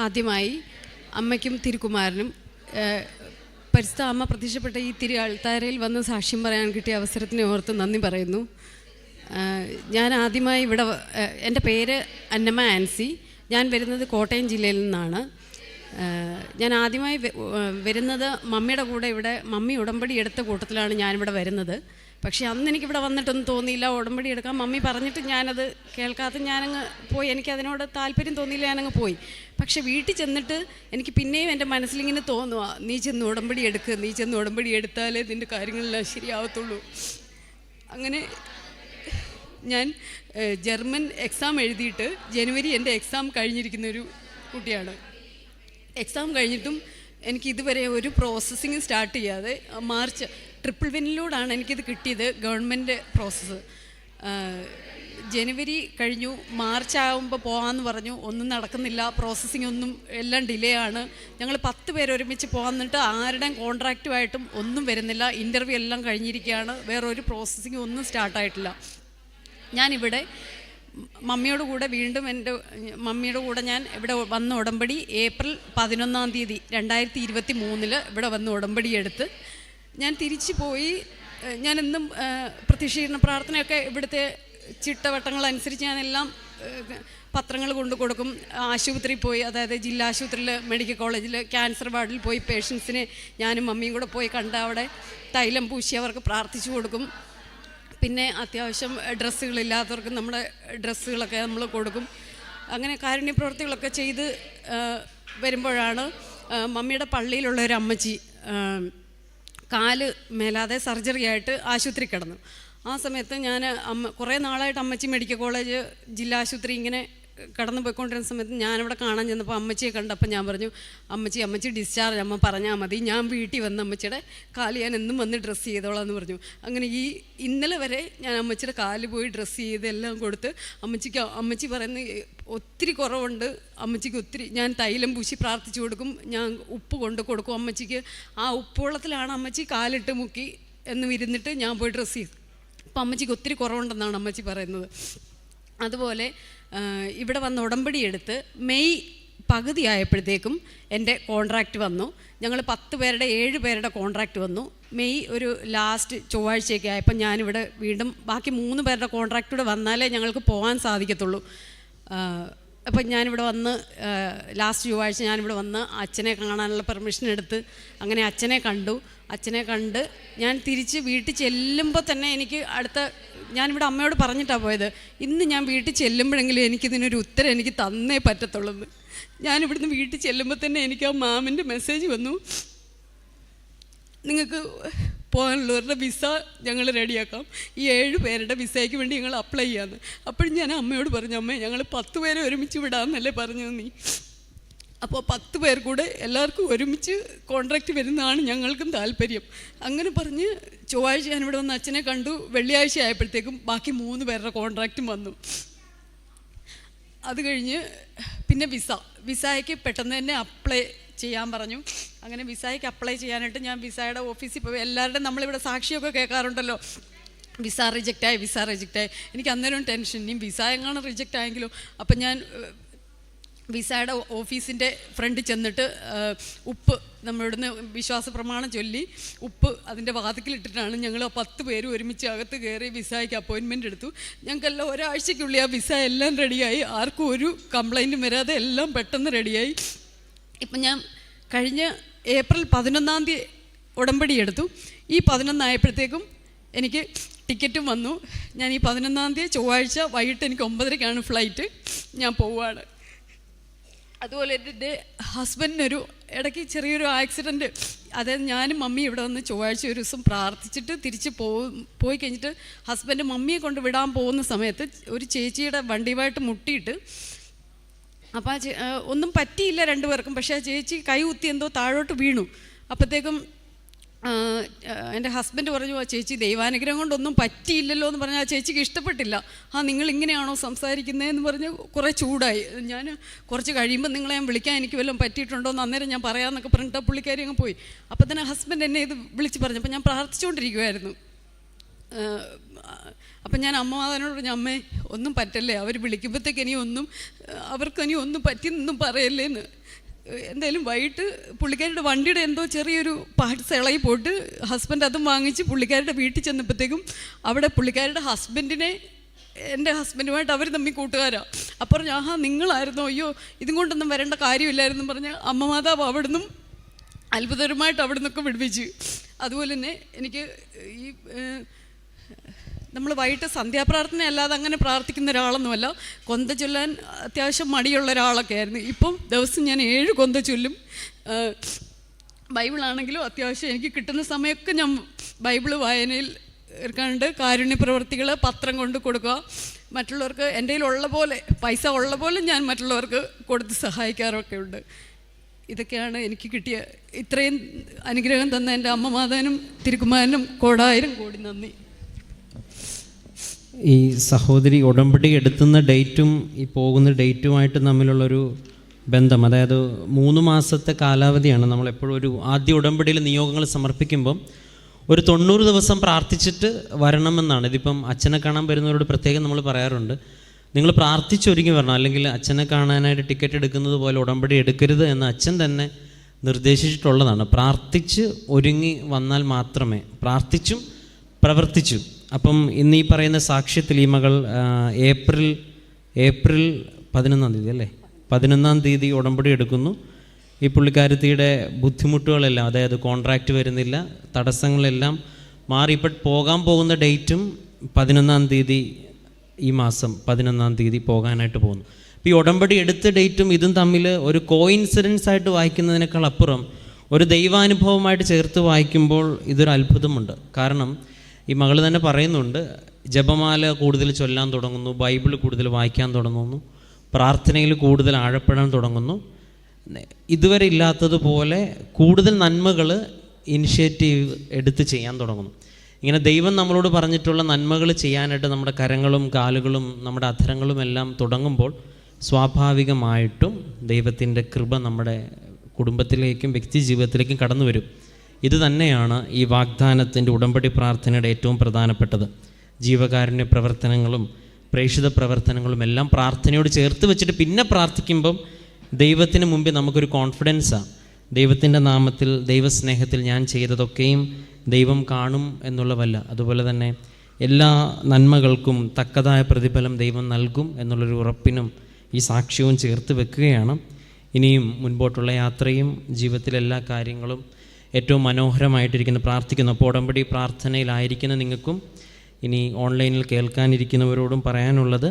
ആദ്യമായി അമ്മയ്ക്കും തിരുക്കുമാരനും പരിസ്ഥ അമ്മ പ്രത്യക്ഷപ്പെട്ട ഈ അൾത്താരയിൽ വന്ന് സാക്ഷ്യം പറയാൻ കിട്ടിയ അവസരത്തിനെ ഓർത്ത് നന്ദി പറയുന്നു. ഞാൻ ആദ്യമായി ഇവിടെ, എൻ്റെ പേര് അന്നമ്മ ആൻസി, ഞാൻ വരുന്നത് കോട്ടയം ജില്ലയിൽ നിന്നാണ്. ഞാൻ ആദ്യമായി വരുന്നത് മമ്മിയുടെ കൂടെ. ഇവിടെ മമ്മി ഉടമ്പടി എടുത്ത കൂട്ടത്തിലാണ് ഞാനിവിടെ വരുന്നത്. പക്ഷേ അന്ന് എനിക്കിവിടെ വന്നിട്ടൊന്നും തോന്നിയില്ല. ഉടമ്പടി എടുക്കാൻ മമ്മി പറഞ്ഞിട്ട് ഞാനത് കേൾക്കാതെ ഞാനങ്ങ് പോയി. എനിക്കതിനോട് താല്പര്യം തോന്നിയില്ല, ഞാനങ്ങ് പോയി. പക്ഷേ വീട്ടിൽ ചെന്നിട്ട് എനിക്ക് പിന്നെയും എൻ്റെ മനസ്സിലിങ്ങനെ തോന്നുക, നീ ചെന്ന് ഉടമ്പടി എടുക്കുക, നീ ചെന്ന് ഉടമ്പടി എടുത്താലേ നിൻ്റെ കാര്യങ്ങളെല്ലാം ശരിയാവത്തുള്ളൂ. അങ്ങനെ ഞാൻ ജർമ്മൻ എക്സാം എഴുതിയിട്ട് ജനുവരി എൻ്റെ എക്സാം കഴിഞ്ഞിരിക്കുന്നൊരു കുട്ടിയാണ്. എക്സാം കഴിഞ്ഞിട്ടും എനിക്ക് ഇതുവരെ ഒരു പ്രോസസ്സിങ് സ്റ്റാർട്ട് ചെയ്യാതെ മാർച്ച് ട്രിപ്പിൾ വിനിലൂടെയാണ് എനിക്കിത് കിട്ടിയത്, ഗവൺമെൻറ് പ്രോസസ്സ്. ജനുവരി കഴിഞ്ഞു, മാർച്ച് ആകുമ്പോൾ പോകാമെന്ന് പറഞ്ഞു, ഒന്നും നടക്കുന്നില്ല, പ്രോസസ്സിങ് ഒന്നും എല്ലാം ഡിലേ ആണ്. ഞങ്ങൾ 10 പേര് ഒരുമിച്ച് പോകാമെന്നിട്ട് ആരുടെയും കോൺട്രാക്റ്റുമായിട്ടും ഒന്നും വരുന്നില്ല. ഇൻ്റർവ്യൂ എല്ലാം കഴിഞ്ഞിരിക്കുകയാണ്, വേറൊരു പ്രോസസ്സിങ് ഒന്നും സ്റ്റാർട്ടായിട്ടില്ല. ഞാനിവിടെ മമ്മിയോട് കൂടെ വീണ്ടും മമ്മിയുടെ കൂടെ ഞാൻ ഇവിടെ വന്ന ഉടമ്പടി ഏപ്രിൽ 11 2023 ഇവിടെ വന്ന് ഉടമ്പടി എടുത്ത് ഞാൻ തിരിച്ചു പോയി. ഞാനെന്നും പ്രത്യക്ഷീകരണ പ്രാർത്ഥനയൊക്കെ ഇവിടുത്തെ ചിട്ടവട്ടങ്ങളനുസരിച്ച് ഞാനെല്ലാം പത്രങ്ങൾ കൊണ്ടു കൊടുക്കും. ആശുപത്രിയിൽ പോയി, അതായത് ജില്ലാ ആശുപത്രിയിൽ, മെഡിക്കൽ കോളേജിൽ, ക്യാൻസർ വാർഡിൽ പോയി പേഷ്യൻസിനെ ഞാനും മമ്മിയും കൂടെ പോയി കണ്ട് അവിടെ തൈലം പൂശി അവർക്ക് പ്രാർത്ഥിച്ചു കൊടുക്കും. പിന്നെ അത്യാവശ്യം ഡ്രസ്സുകളില്ലാത്തവർക്ക് നമ്മുടെ ഡ്രസ്സുകളൊക്കെ നമ്മൾ കൊടുക്കും. അങ്ങനെ കാരുണ്യ പ്രവൃത്തികളൊക്കെ ചെയ്ത് വരുമ്പോഴാണ് മമ്മിയുടെ പള്ളിയിലുള്ള ഒരു അമ്മച്ചി കാല് മേലാതെ സർജറി ആയിട്ട് ആശുപത്രി കിടന്നു. ആ സമയത്ത് ഞാൻ കുറേ നാളായിട്ട് അമ്മച്ചി മെഡിക്കൽ കോളേജ്, ജില്ലാ ആശുപത്രി ഇങ്ങനെ കടന്നു പോയിക്കൊണ്ടിരുന്ന സമയത്ത് ഞാനിവിടെ കാണാൻ ചെന്നപ്പോൾ അമ്മച്ചിയെ കണ്ടപ്പോൾ ഞാൻ പറഞ്ഞു, അമ്മച്ചി ഡിസ്ചാർജ് അമ്മ പറഞ്ഞാൽ മതി, ഞാൻ വീട്ടിൽ വന്ന് അമ്മച്ചിയുടെ കാല് ഞാൻ എന്നും വന്ന് ഡ്രസ്സ് ചെയ്തോളാം എന്ന് പറഞ്ഞു. അങ്ങനെ ഇന്നലെ വരെ ഞാൻ അമ്മച്ചിയുടെ കാല് പോയി ഡ്രസ്സ് ചെയ്ത് എല്ലാം കൊടുത്ത് അമ്മച്ചി പറയുന്ന ഒത്തിരി കുറവുണ്ട്, അമ്മച്ചിക്ക് ഒത്തിരി ഞാൻ തൈലം പൂശി പ്രാർത്ഥിച്ചു കൊടുക്കും, ഞാൻ ഉപ്പ് കൊണ്ട് കൊടുക്കും അമ്മച്ചിക്ക്. ആ ഉപ്പുവെള്ളത്തിലാണ് അമ്മച്ചി കാലിട്ട് മുക്കി എന്ന് ഇരുന്നിട്ട് ഞാൻ പോയി ഡ്രസ്സ് ചെയ്തു. അപ്പം അമ്മച്ചിക്ക് ഒത്തിരി കുറവുണ്ടെന്നാണ് അമ്മച്ചി പറയുന്നത്. അതുപോലെ ഇവിടെ വന്ന് ഉടമ്പടി എടുത്ത് മെയ് പകുതി ആയപ്പോഴത്തേക്കും എൻ്റെ കോൺട്രാക്റ്റ് വന്നു. ഞങ്ങൾ 10 പേരുടെ 7 പേരുടെ കോൺട്രാക്റ്റ് വന്നു. മെയ് ഒരു ലാസ്റ്റ് ചൊവ്വാഴ്ചയൊക്കെ ആയപ്പോൾ ഞാനിവിടെ വീണ്ടും ബാക്കി 3 പേരുടെ കോൺട്രാക്റ്റ് കൂടെ വന്നാലേ ഞങ്ങൾക്ക് പോകാൻ സാധിക്കത്തുള്ളൂ. അപ്പം ഞാനിവിടെ വന്ന് ലാസ്റ്റ് ചൊവ്വാഴ്ച ഞാനിവിടെ വന്ന് അച്ഛനെ കാണാനുള്ള പെർമിഷൻ എടുത്ത് അങ്ങനെ അച്ഛനെ കണ്ട് ഞാൻ തിരിച്ച് വീട്ടിൽ ചെല്ലുമ്പോൾ തന്നെ എനിക്ക് ഞാനിവിടെ അമ്മയോട് പറഞ്ഞിട്ടാണ് പോയത്, ഇന്ന് ഞാൻ വീട്ടിൽ ചെല്ലുമ്പോഴെങ്കിലും എനിക്കിതിനൊരു ഉത്തരം എനിക്ക് തന്നേ പറ്റത്തുള്ളൂ. ഞാനിവിടുന്ന് വീട്ടിൽ ചെല്ലുമ്പോൾ തന്നെ എനിക്ക് ആ മാമിൻ്റെ മെസ്സേജ് വന്നു, നിങ്ങൾക്ക് പോകാനുള്ളവരുടെ വിസ ഞങ്ങൾ റെഡിയാക്കാം, ഈ 7 പേരുടെ വിസയ്ക്ക് വേണ്ടി ഞങ്ങൾ അപ്ലൈ ചെയ്യാമെന്ന്. അപ്പോഴും ഞാൻ അമ്മയോട് പറഞ്ഞു, അമ്മേ ഞങ്ങൾ 10 പേരെ ഒരുമിച്ച് വിടാമെന്നല്ലേ പറഞ്ഞു നീ. അപ്പോൾ 10 പേർ കൂടെ എല്ലാവർക്കും ഒരുമിച്ച് കോൺട്രാക്റ്റ് വരുന്നതാണ് ഞങ്ങൾക്കും താല്പര്യം. അങ്ങനെ പറഞ്ഞ് ചൊവ്വാഴ്ച ഞാനിവിടെ വന്ന് അച്ഛനെ കണ്ടു. വെള്ളിയാഴ്ച ആയപ്പോഴത്തേക്കും ബാക്കി 3 പേരുടെ കോൺട്രാക്റ്റും വന്നു. അത് കഴിഞ്ഞ് പിന്നെ വിസയ്ക്ക് പെട്ടെന്ന് തന്നെ അപ്ലൈ ചെയ്യാൻ പറഞ്ഞു. അങ്ങനെ വിസയ്ക്ക് അപ്ലൈ ചെയ്യാനായിട്ട് ഞാൻ വിസയുടെ ഓഫീസിൽ പോയി. എല്ലാവരുടെയും നമ്മളിവിടെ സാക്ഷിയൊക്കെ കേൾക്കാറുണ്ടല്ലോ, വിസ റിജക്റ്റായി. എനിക്ക് അന്നേരം ടെൻഷൻ, ഇനി വിസ എങ്ങാനും റിജക്റ്റ് ആയെങ്കിലോ. അപ്പം ഞാൻ വിസയുടെ ഓഫീസിൻ്റെ ഫ്രണ്ടിൽ ചെന്നിട്ട് ഉപ്പ് നമ്മളിവിടുന്ന് വിശ്വാസ പ്രമാണം ചൊല്ലി ഉപ്പ് അതിൻ്റെ വാതിക്കലിട്ടിട്ടാണ് ഞങ്ങൾ 10 പേരും ഒരുമിച്ച് അകത്ത് കയറി വിസയ്ക്ക് അപ്പോയിൻമെൻ്റ് എടുത്തു. ഞങ്ങൾക്കെല്ലാം ഒരാഴ്ചയ്ക്കുള്ളിൽ ആ വിസ എല്ലാം റെഡിയായി, ആർക്കും ഒരു കംപ്ലൈൻറ്റും വരാതെ എല്ലാം പെട്ടെന്ന് റെഡിയായി. ഇപ്പം ഞാൻ കഴിഞ്ഞ ഏപ്രിൽ 11 ഉടമ്പടി എടുത്തു. ഈ 11 ആയപ്പോഴത്തേക്കും എനിക്ക് ടിക്കറ്റും വന്നു. ഞാൻ ഈ 11 ചൊവ്വാഴ്ച വൈകിട്ട് എനിക്ക് 9:30 ഫ്ലൈറ്റ്, ഞാൻ പോവുകയാണ്. അതുപോലെ എൻ്റെ ഹസ്ബൻഡിനൊരു ഇടയ്ക്ക് ചെറിയൊരു ആക്സിഡൻറ്റ്, അതായത് ഞാനും മമ്മി ഇവിടെ വന്ന് ചൊവ്വാഴ്ച ഒരു ദിവസം പ്രാർത്ഥിച്ചിട്ട് തിരിച്ച് പോയി കഴിഞ്ഞിട്ട് ഹസ്ബൻഡ് മമ്മിയെ കൊണ്ട് വിടാൻ പോകുന്ന സമയത്ത് ഒരു ചേച്ചിയുടെ വണ്ടിയുമായിട്ട് മുട്ടിയിട്ട്, അപ്പോൾ ഒന്നും പറ്റിയില്ല 2 പേർക്കും. പക്ഷേ ആ ചേച്ചി കൈ കുത്തി എന്തോ താഴോട്ട് വീണു. അപ്പോഴത്തേക്കും എൻ്റെ ഹസ്ബൻഡ് പറഞ്ഞു, ആ ചേച്ചി ദൈവാനുഗ്രഹം കൊണ്ടൊന്നും പറ്റിയില്ലല്ലോ എന്ന് പറഞ്ഞാൽ ആ ചേച്ചിക്ക് ഇഷ്ടപ്പെട്ടില്ല. നിങ്ങൾ ഇങ്ങനെയാണോ സംസാരിക്കുന്നതെന്ന് പറഞ്ഞ് കുറേ ചൂടായി. ഞാൻ കുറച്ച് കഴിയുമ്പോൾ നിങ്ങളെ ഞാൻ വിളിക്കാൻ, എനിക്ക് വല്ലതും പറ്റിയിട്ടുണ്ടോ എന്ന് അന്നേരം ഞാൻ പറയാമെന്നൊക്കെ പറഞ്ഞിട്ട് പുള്ളിക്കാരി അങ്ങ് പോയി. അപ്പോൾ തന്നെ ഹസ്ബൻഡ് എന്നെ ഇത് വിളിച്ച് പറഞ്ഞു. അപ്പോൾ ഞാൻ പ്രാർത്ഥിച്ചുകൊണ്ടിരിക്കുമായിരുന്നു. അപ്പം ഞാൻ അമ്മമാതാവിനോട് പറഞ്ഞു, അമ്മേ ഒന്നും പറ്റല്ലേ, അവർ വിളിക്കുമ്പോഴത്തേക്ക് അവർക്കിനി ഒന്നും പറ്റിയെന്നൊന്നും പറയല്ലേന്ന്. എന്തായാലും വൈകിട്ട് പുള്ളിക്കാരുടെ വണ്ടിയുടെ എന്തോ ചെറിയൊരു പാർട്സ് ഇളകി പോയിട്ട് ഹസ്ബൻഡ് അതും വാങ്ങിച്ച് പുള്ളിക്കാരുടെ വീട്ടിൽ ചെന്നപ്പോഴത്തേക്കും അവിടെ പുള്ളിക്കാരുടെ എൻ്റെ ഹസ്ബൻഡുമായിട്ട് അവർ തമ്മിൽ കൂട്ടുകാരാണ്. അപ്പോൾ പറഞ്ഞു, ആഹാ നിങ്ങളായിരുന്നോ, അയ്യോ ഇതും കൊണ്ടൊന്നും വരേണ്ട കാര്യമില്ലായിരുന്നു പറഞ്ഞ് അമ്മമാതാവ് അവിടുന്നും അത്ഭുതകരമായിട്ട് അവിടെ നിന്നൊക്കെ വിടുവിച്ച്. അതുപോലെ തന്നെ എനിക്ക് ഈ നമ്മൾ വൈകിട്ട് സന്ധ്യാപ്രാർത്ഥന അല്ലാതെ അങ്ങനെ പ്രാർത്ഥിക്കുന്ന ഒരാളൊന്നുമല്ല. കൊന്ത ചൊല്ലാൻ അത്യാവശ്യം മടിയുള്ള ഒരാളൊക്കെ ആയിരുന്നു. ഇപ്പം ദിവസം ഞാൻ 7 കൊന്ത ചൊല്ലും. ബൈബിളാണെങ്കിലും അത്യാവശ്യം എനിക്ക് കിട്ടുന്ന സമയമൊക്കെ ഞാൻ ബൈബിള് വായനയിൽ എടുക്കാണ്ട് കാരുണ്യ പ്രവർത്തികൾ പത്രം കൊണ്ട് കൊടുക്കുക. മറ്റുള്ളവർക്ക് എൻ്റെ കയ്യിലുള്ള പോലെ പൈസ ഉള്ള പോലെ ഞാൻ മറ്റുള്ളവർക്ക് കൊടുത്ത് സഹായിക്കാറൊക്കെ ഉണ്ട്. ഇതൊക്കെയാണ് എനിക്ക് കിട്ടിയ ഇത്രയും അനുഗ്രഹം തന്ന എൻ്റെ അമ്മ മാതാവിനും തിരുക്കുമാരനും കോടായിരം കോടി നന്ദി. ഈ സഹോദരി ഉടമ്പടി എടുത്തുന്ന ഡേറ്റും ഈ പോകുന്ന ഡേറ്റുമായിട്ട് തമ്മിലുള്ളൊരു ബന്ധം, അതായത് 3 മാസത്തെ കാലാവധിയാണ്. നമ്മളെപ്പോഴും ഒരു ആദ്യ ഉടമ്പടിയിൽ നിയോഗങ്ങൾ സമർപ്പിക്കുമ്പം ഒരു 90 ദിവസം പ്രാർത്ഥിച്ചിട്ട് വരണമെന്നാണ്. ഇതിപ്പം അച്ഛനെ കാണാൻ വരുന്നവരോട് പ്രത്യേകം നമ്മൾ പറയാറുണ്ട്, നിങ്ങൾ പ്രാർത്ഥിച്ചൊരുങ്ങി വരണം, അല്ലെങ്കിൽ അച്ഛനെ കാണാനായിട്ട് ടിക്കറ്റ് എടുക്കുന്നത് പോലെ ഉടമ്പടി എടുക്കരുത് എന്ന് അച്ഛൻ തന്നെ നിർദ്ദേശിച്ചിട്ടുള്ളതാണ്. പ്രാർത്ഥിച്ച് ഒരുങ്ങി വന്നാൽ മാത്രമേ, പ്രാർത്ഥിച്ചും പ്രവർത്തിച്ചും. അപ്പം ഇന്ന് ഈ പറയുന്ന സാക്ഷ്യത്തിൽ ഈ മകൾ ഏപ്രിൽ 11-ാം തീയതി അല്ലേ, 11-ാം തീയതി ഉടമ്പടി എടുക്കുന്നു. ഈ പുള്ളിക്കാരത്തിയുടെ ബുദ്ധിമുട്ടുകളെല്ലാം, അതായത് കോൺട്രാക്റ്റ് വരുന്നില്ല, തടസ്സങ്ങളെല്ലാം മാറി ഇപ്പോൾ പോകാൻ പോകുന്ന ഡേറ്റും 11-ാം തീയതി, ഈ മാസം 11-ാം തീയതി പോകാനായിട്ട് പോകുന്നു. അപ്പോൾ ഈ ഉടമ്പടി എടുത്ത ഡേറ്റും ഇതും തമ്മിൽ ഒരു കോയിൻസിഡൻസ് ആയിട്ട് വായിക്കുന്നതിനേക്കാൾ അപ്പുറം ഒരു ദൈവാനുഭവമായിട്ട് ചേർത്ത് വായിക്കുമ്പോൾ ഇതൊരു അത്ഭുതമുണ്ട്. കാരണം ഈ മകൾ തന്നെ പറയുന്നുണ്ട്, ജപമാല കൂടുതൽ ചൊല്ലാൻ തുടങ്ങുന്നു, ബൈബിൾ കൂടുതൽ വായിക്കാൻ തുടങ്ങുന്നു, പ്രാർത്ഥനയിൽ കൂടുതൽ ആഴപ്പെടാൻ തുടങ്ങുന്നു. ഇതുവരെ ഇല്ലാത്തതുപോലെ കൂടുതൽ നന്മകൾ ഇനിഷ്യേറ്റീവ് എടുത്ത് ചെയ്യാൻ തുടങ്ങുന്നു. ഇങ്ങനെ ദൈവം നമ്മളോട് പറഞ്ഞിട്ടുള്ള നന്മകൾ ചെയ്യാനായിട്ട് നമ്മുടെ കരങ്ങളും കാലുകളും നമ്മുടെ അധരങ്ങളും എല്ലാം തുടങ്ങുമ്പോൾ സ്വാഭാവികമായിട്ടും ദൈവത്തിൻ്റെ കൃപ നമ്മുടെ കുടുംബത്തിലേക്കും വ്യക്തി ജീവിതത്തിലേക്കും കടന്നു വരും. ഇത് തന്നെയാണ് ഈ വാഗ്ദാനത്തിൻ്റെ ഉടമ്പടി പ്രാർത്ഥനയുടെ ഏറ്റവും പ്രധാനപ്പെട്ടത്. ജീവകാരുണ്യ പ്രവർത്തനങ്ങളും പ്രേക്ഷിത പ്രവർത്തനങ്ങളും എല്ലാം പ്രാർത്ഥനയോട് ചേർത്ത് വെച്ചിട്ട് പിന്നെ പ്രാർത്ഥിക്കുമ്പം ദൈവത്തിന് മുമ്പിൽ നമുക്കൊരു കോൺഫിഡൻസാണ്. ദൈവത്തിൻ്റെ നാമത്തിൽ, ദൈവസ്നേഹത്തിൽ ഞാൻ ചെയ്തതൊക്കെയും ദൈവം കാണും എന്നുള്ളതല്ല, അതുപോലെ തന്നെ എല്ലാ നന്മകൾക്കും തക്കതായ പ്രതിഫലം ദൈവം നൽകും എന്നുള്ളൊരു ഉറപ്പിനും ഈ സാക്ഷ്യവും ചേർത്ത് വെക്കുകയാണ്. ഇനിയും മുൻപോട്ടുള്ള യാത്രയും ജീവിതത്തിലെല്ലാ കാര്യങ്ങളും ഏറ്റവും മനോഹരമായിട്ടിരിക്കുന്ന പ്രാർത്ഥിക്കുന്നു. അപ്പോൾ ഉടമ്പടി പ്രാർത്ഥനയിലായിരിക്കുന്ന നിങ്ങൾക്കും ഇനി ഓൺലൈനിൽ കേൾക്കാനിരിക്കുന്നവരോടും പറയാനുള്ളത്,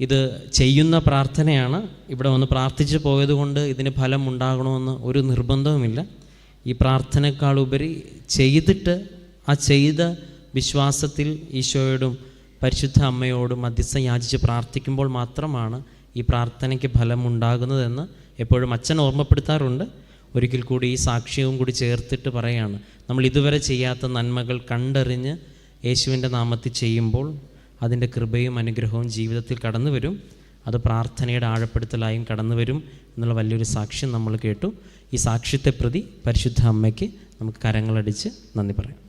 ഇത് ചെയ്യുന്ന പ്രാർത്ഥനയാണ്. ഇവിടെ വന്ന് പ്രാർത്ഥിച്ച് പോയതുകൊണ്ട് ഇതിന് ഫലം ഉണ്ടാകണമെന്ന് ഒരു നിർബന്ധവുമില്ല. ഈ പ്രാർത്ഥനയെക്കാളുപരി ചെയ്തിട്ട് ആ ചെയ്ത വിശ്വാസത്തിൽ ഈശോയോടും പരിശുദ്ധ അമ്മയോടും മധ്യസ്ഥം യാചിച്ച് പ്രാർത്ഥിക്കുമ്പോൾ മാത്രമാണ് ഈ പ്രാർത്ഥനയ്ക്ക് ഫലം ഉണ്ടാകുന്നതെന്ന് എപ്പോഴും അച്ഛൻ ഓർമ്മപ്പെടുത്താറുണ്ട്. ഒരിക്കൽ കൂടി ഈ സാക്ഷ്യവും കൂടി ചേർത്തിട്ട് പറയാണ്, നമ്മൾ ഇതുവരെ ചെയ്യാത്ത നന്മകൾ കണ്ടറിഞ്ഞ് യേശുവിൻ്റെ നാമത്തിൽ ചെയ്യുമ്പോൾ അതിൻ്റെ കൃപയും അനുഗ്രഹവും ജീവിതത്തിൽ കടന്നു വരും. അത് പ്രാർത്ഥനയുടെ ആഴപ്പെടുത്തലായും കടന്നു വരും എന്നുള്ള വലിയൊരു സാക്ഷ്യം നമ്മൾ കേട്ടു. ഈ സാക്ഷ്യത്തെ പ്രതി പരിശുദ്ധ അമ്മയ്ക്ക് നമുക്ക് കരങ്ങളടിച്ച് നന്ദി പറയാം.